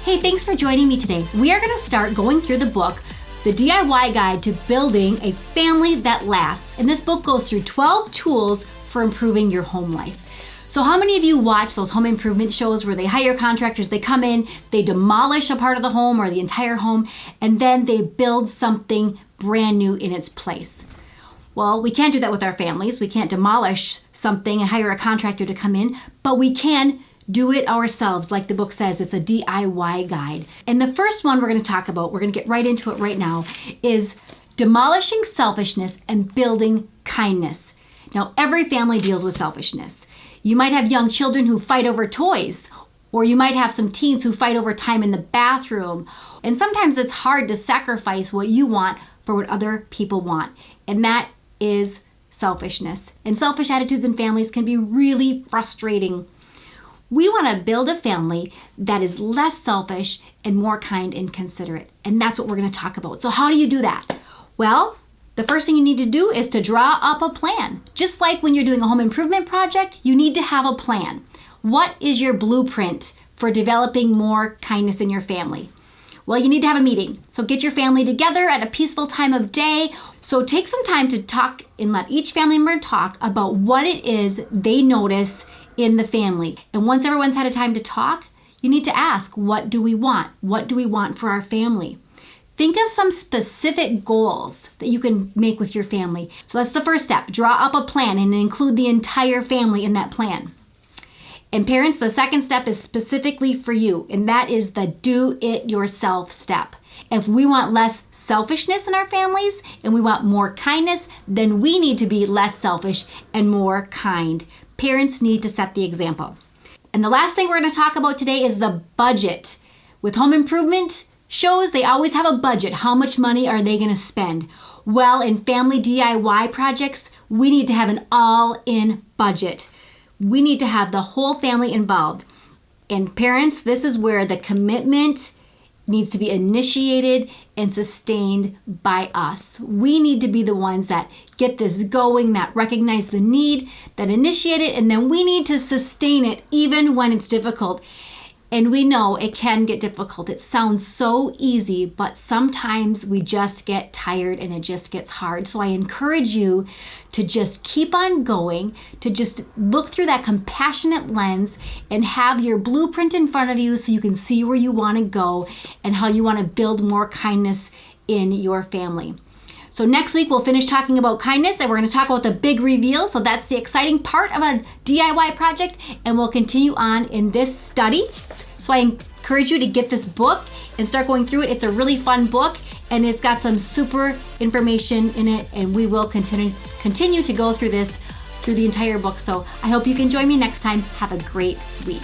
Hey, thanks for joining me today. We are going to start going through the book, The DIY Guide to Building a Family That Lasts. And this book goes through 12 tools for improving your home life. So how many of you watch those home improvement shows where they hire contractors, they come in, they demolish a part of the home or the entire home, and then they build something brand new in its place? Well, we can't do that with our families. We can't demolish something and hire a contractor to come in, but we can do it ourselves. Like the book says, it's a DIY guide. And the first one we're going to talk about, we're going to get right into it right now, is demolishing selfishness and building kindness. Now, every family deals with selfishness. You might have young children who fight over toys, or you might have some teens who fight over time in the bathroom. And sometimes it's hard to sacrifice what you want for what other people want. And that is selfishness. And selfish attitudes in families can be really frustrating. We want to build a family that is less selfish and more kind and considerate. And that's what we're going to talk about. So how do you do that? Well, the first thing you need to do is to draw up a plan. Just like when you're doing a home improvement project, you need to have a plan. What is your blueprint for developing more kindness in your family? Well, you need to have a meeting. So get your family together at a peaceful time of day. So take some time to talk and let each family member talk about what it is they notice in the family. And once everyone's had a time to talk, you need to ask, what do we want? What do we want for our family? Think of some specific goals that you can make with your family. So that's the first step. Draw up a plan and include the entire family in that plan. And parents, the second step is specifically for you, and that is the do it yourself step. If we want less selfishness in our families and we want more kindness, then we need to be less selfish and more kind. Parents need to set the example. And the last thing we're going to talk about today is the budget. With home improvement shows, they always have a budget. How much money are they going to spend? Well, in family DIY projects, we need to have an all-in budget. We need to have the whole family involved. And parents, this is where the commitment needs to be initiated and sustained by us. We need to be the ones that get this going, that recognize the need, that initiate it, and then we need to sustain it even when it's difficult. And we know it can get difficult. It sounds so easy, but sometimes we just get tired and it just gets hard. So I encourage you to just keep on going, to just look through that compassionate lens and have your blueprint in front of you so you can see where you want to go and how you want to build more kindness in your family. So next week we'll finish talking about kindness and we're going to talk about the big reveal. So that's the exciting part of a DIY project, and we'll continue on in this study. So I encourage you to get this book and start going through it. It's a really fun book and it's got some super information in it, and we will continue to go through this through the entire book. So I hope you can join me next time. Have a great week.